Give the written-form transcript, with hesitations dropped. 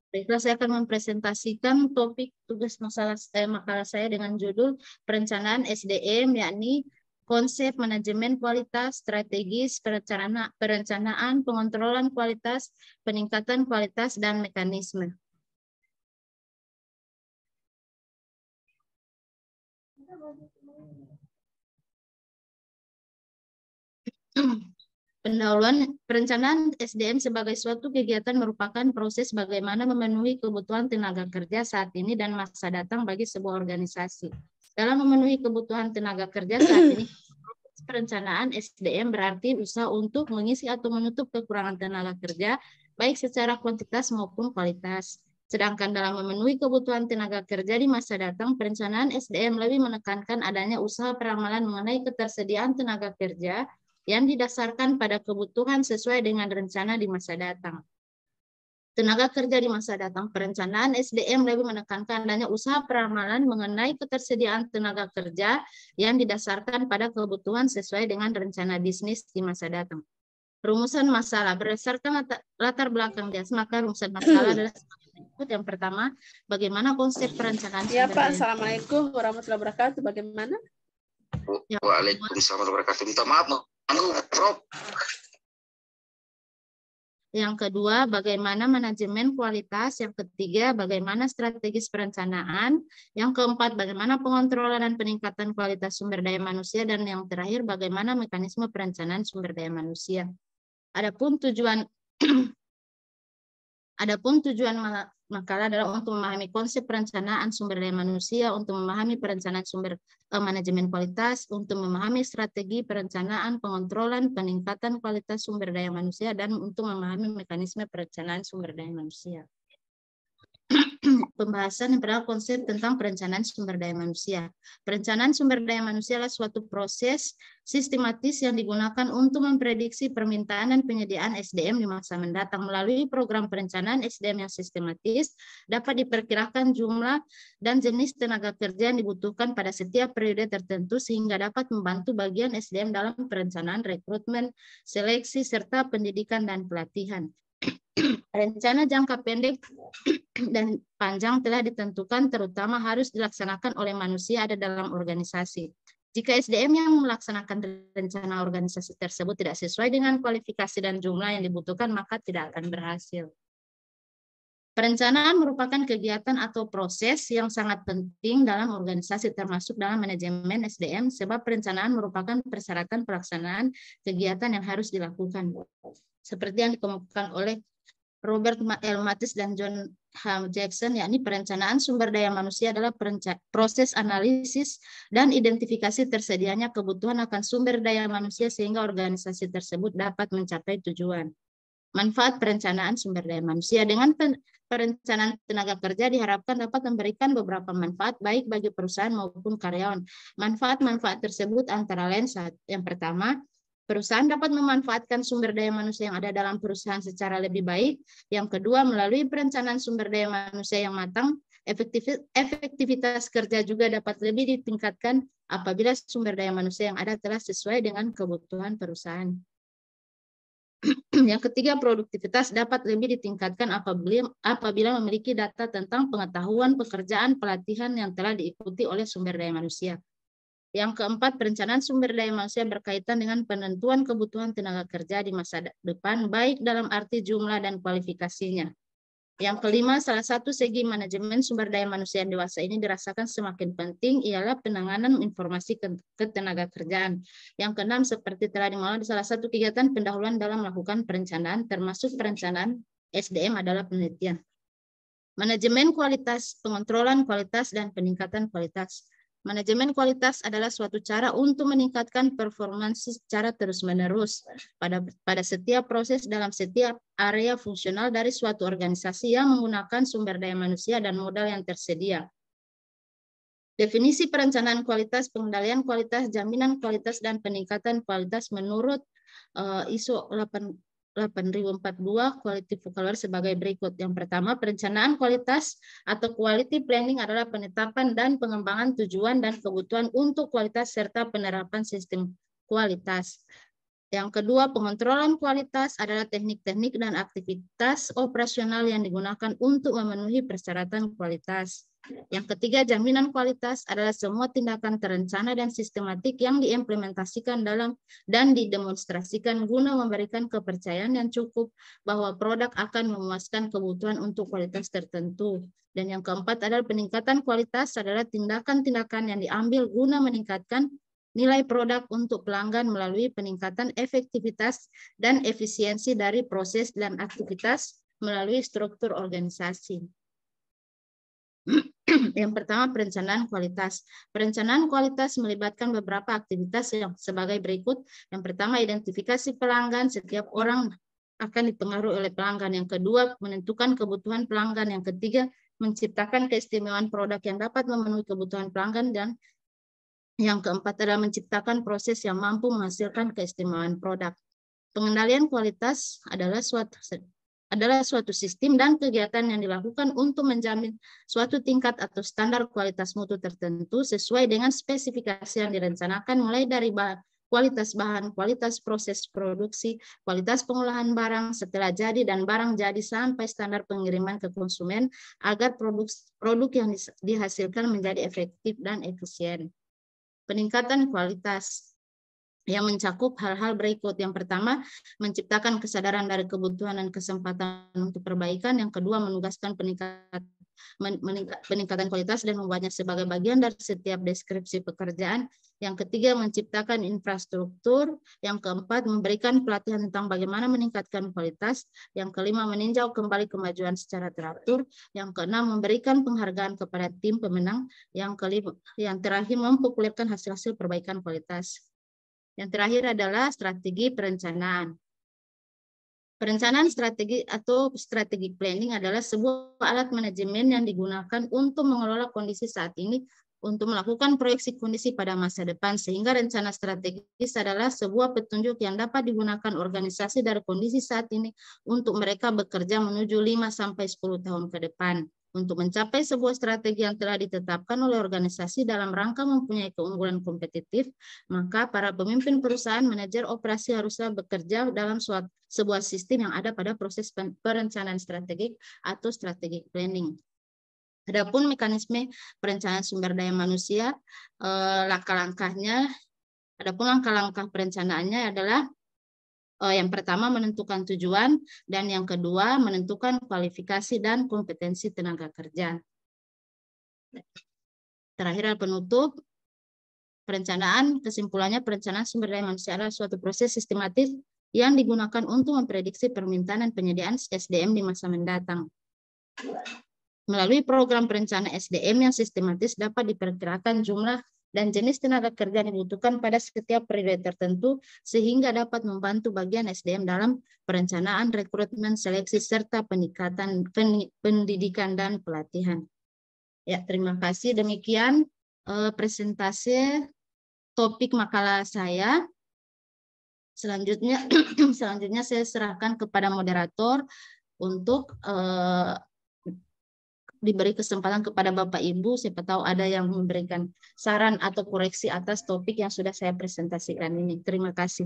Baiklah, saya akan mempresentasikan topik tugas makalah saya dengan judul perencanaan SDM, yakni konsep manajemen kualitas, strategis, perencanaan, pengontrolan kualitas, peningkatan kualitas, dan mekanisme. Pendahuluan perencanaan SDM sebagai suatu kegiatan merupakan proses bagaimana memenuhi kebutuhan tenaga kerja saat ini dan masa datang bagi sebuah organisasi. Dalam memenuhi kebutuhan tenaga kerja saat ini, perencanaan SDM berarti usaha untuk mengisi atau menutup kekurangan tenaga kerja, baik secara kuantitas maupun kualitas. Sedangkan dalam memenuhi kebutuhan tenaga kerja di masa datang, perencanaan SDM lebih menekankan adanya usaha peramalan mengenai ketersediaan tenaga kerja yang didasarkan pada kebutuhan sesuai dengan rencana di masa datang. Tenaga kerja di masa datang, perencanaan SDM lebih menekankan adanya usaha peramalan mengenai ketersediaan tenaga kerja yang didasarkan pada kebutuhan sesuai dengan rencana bisnis di masa datang. Rumusan masalah berdasarkan latar belakang dia, maka rumusan masalah adalah berikut. Yang pertama, bagaimana konsep perencanaan ya Pak, Assalamualaikum warahmatullahi wabarakatuh. Bagaimana? Waalaikumsalam warahmatullahi wabarakatuh. Minta maaf, Prof. Yang kedua, bagaimana manajemen kualitas. Yang ketiga, bagaimana strategis perencanaan. Yang keempat, bagaimana pengontrolan dan peningkatan kualitas sumber daya manusia. Dan yang terakhir, bagaimana mekanisme perencanaan sumber daya manusia. Adapun tujuan makalah adalah untuk memahami konsep perencanaan sumber daya manusia, untuk memahami perencanaan manajemen kualitas, untuk memahami strategi perencanaan, pengontrolan, peningkatan kualitas sumber daya manusia, dan untuk memahami mekanisme perencanaan sumber daya manusia. Pembahasan yang pertama, konsep tentang perencanaan sumber daya manusia. Perencanaan sumber daya manusia adalah suatu proses sistematis yang digunakan untuk memprediksi permintaan dan penyediaan SDM di masa mendatang. Melalui program perencanaan SDM yang sistematis, dapat diperkirakan jumlah dan jenis tenaga kerja yang dibutuhkan pada setiap periode tertentu sehingga dapat membantu bagian SDM dalam perencanaan rekrutmen, seleksi, serta pendidikan dan pelatihan. Rencana jangka pendek dan panjang telah ditentukan, terutama harus dilaksanakan oleh manusia ada dalam organisasi. Jika SDM yang melaksanakan rencana organisasi tersebut tidak sesuai dengan kualifikasi dan jumlah yang dibutuhkan, maka tidak akan berhasil. Perencanaan merupakan kegiatan atau proses yang sangat penting dalam organisasi, termasuk dalam manajemen SDM, sebab perencanaan merupakan persyaratan pelaksanaan kegiatan yang harus dilakukan. Seperti yang dikemukakan oleh Robert L. Mathis dan John H. Jackson, yakni perencanaan sumber daya manusia adalah proses analisis dan identifikasi tersedianya kebutuhan akan sumber daya manusia sehingga organisasi tersebut dapat mencapai tujuan. Manfaat perencanaan sumber daya manusia. Dengan perencanaan tenaga kerja diharapkan dapat memberikan beberapa manfaat baik bagi perusahaan maupun karyawan. Manfaat-manfaat tersebut antara lain yang pertama, perusahaan dapat memanfaatkan sumber daya manusia yang ada dalam perusahaan secara lebih baik. Yang kedua, melalui perencanaan sumber daya manusia yang matang, efektivitas kerja juga dapat lebih ditingkatkan apabila sumber daya manusia yang ada telah sesuai dengan kebutuhan perusahaan. Yang ketiga, produktivitas dapat lebih ditingkatkan apabila memiliki data tentang pengetahuan, pekerjaan, pelatihan yang telah diikuti oleh sumber daya manusia. Yang keempat, perencanaan sumber daya manusia berkaitan dengan penentuan kebutuhan tenaga kerja di masa depan, baik dalam arti jumlah dan kualifikasinya. Yang kelima, salah satu segi manajemen sumber daya manusia yang dewasa ini dirasakan semakin penting ialah penanganan informasi ketenaga kerjaan. Yang keenam, seperti telah dimulai di salah satu kegiatan pendahuluan dalam melakukan perencanaan, termasuk perencanaan SDM adalah penelitian. Manajemen kualitas, pengontrolan kualitas, dan peningkatan kualitas. Manajemen kualitas adalah suatu cara untuk meningkatkan performansi secara terus-menerus pada setiap proses dalam setiap area fungsional dari suatu organisasi yang menggunakan sumber daya manusia dan modal yang tersedia. Definisi perencanaan kualitas, pengendalian kualitas, jaminan kualitas, dan peningkatan kualitas menurut ISO 8042 quality vocabulary sebagai berikut. Yang pertama, perencanaan kualitas atau quality planning adalah penetapan dan pengembangan tujuan dan kebutuhan untuk kualitas serta penerapan sistem kualitas. Yang kedua, pengontrolan kualitas adalah teknik-teknik dan aktivitas operasional yang digunakan untuk memenuhi persyaratan kualitas. Yang ketiga, jaminan kualitas adalah semua tindakan terencana dan sistematik yang diimplementasikan dalam dan didemonstrasikan guna memberikan kepercayaan yang cukup bahwa produk akan memuaskan kebutuhan untuk kualitas tertentu. Dan yang keempat adalah peningkatan kualitas adalah tindakan-tindakan yang diambil guna meningkatkan nilai produk untuk pelanggan melalui peningkatan efektivitas dan efisiensi dari proses dan aktivitas melalui struktur organisasi. Yang pertama, perencanaan kualitas. Perencanaan kualitas melibatkan beberapa aktivitas yang sebagai berikut. Yang pertama, identifikasi pelanggan. Setiap orang akan dipengaruhi oleh pelanggan. Yang kedua, menentukan kebutuhan pelanggan. Yang ketiga, menciptakan keistimewaan produk yang dapat memenuhi kebutuhan pelanggan. Dan yang keempat adalah menciptakan proses yang mampu menghasilkan keistimewaan produk. Pengendalian kualitas adalah suatu sistem dan kegiatan yang dilakukan untuk menjamin suatu tingkat atau standar kualitas mutu tertentu sesuai dengan spesifikasi yang direncanakan, mulai dari kualitas bahan, kualitas proses produksi, kualitas pengolahan barang setelah jadi dan barang jadi sampai standar pengiriman ke konsumen agar produk yang dihasilkan menjadi efektif dan efisien. Peningkatan kualitas yang mencakup hal-hal berikut. Yang pertama, menciptakan kesadaran dari kebutuhan dan kesempatan untuk perbaikan. Yang kedua, menugaskan peningkatan kualitas dan membuatnya sebagai bagian dari setiap deskripsi pekerjaan. Yang ketiga, menciptakan infrastruktur. Yang keempat, memberikan pelatihan tentang bagaimana meningkatkan kualitas. Yang kelima, meninjau kembali kemajuan secara teratur. Yang keenam, memberikan penghargaan kepada tim pemenang. Yang terakhir, mempopulerkan hasil-hasil perbaikan kualitas. Yang terakhir adalah strategi perencanaan. Perencanaan strategi atau strategic planning adalah sebuah alat manajemen yang digunakan untuk mengelola kondisi saat ini untuk melakukan proyeksi kondisi pada masa depan, sehingga rencana strategis adalah sebuah petunjuk yang dapat digunakan organisasi dari kondisi saat ini untuk mereka bekerja menuju 5-10 tahun ke depan. Untuk mencapai sebuah strategi yang telah ditetapkan oleh organisasi dalam rangka mempunyai keunggulan kompetitif, maka para pemimpin perusahaan, manajer operasi haruslah bekerja dalam sebuah sistem yang ada pada proses perencanaan strategik atau strategic planning. Adapun mekanisme perencanaan sumber daya manusia, langkah-langkahnya, adapun langkah-langkah perencanaannya adalah yang pertama menentukan tujuan, dan yang kedua menentukan kualifikasi dan kompetensi tenaga kerja. Terakhir penutup, perencanaan, kesimpulannya perencanaan sumber daya manusia adalah suatu proses sistematis yang digunakan untuk memprediksi permintaan dan penyediaan SDM di masa mendatang. Melalui program perencanaan SDM yang sistematis dapat diperkirakan jumlah dan jenis tenaga kerja yang dibutuhkan pada setiap periode tertentu, sehingga dapat membantu bagian SDM dalam perencanaan, rekrutmen, seleksi, serta peningkatan pendidikan dan pelatihan. Ya, terima kasih. Demikian presentasi topik makalah saya. Selanjutnya saya serahkan kepada moderator untuk diberi kesempatan kepada Bapak Ibu, siapa tahu ada yang memberikan saran atau koreksi atas topik yang sudah saya presentasikan ini. Terima kasih.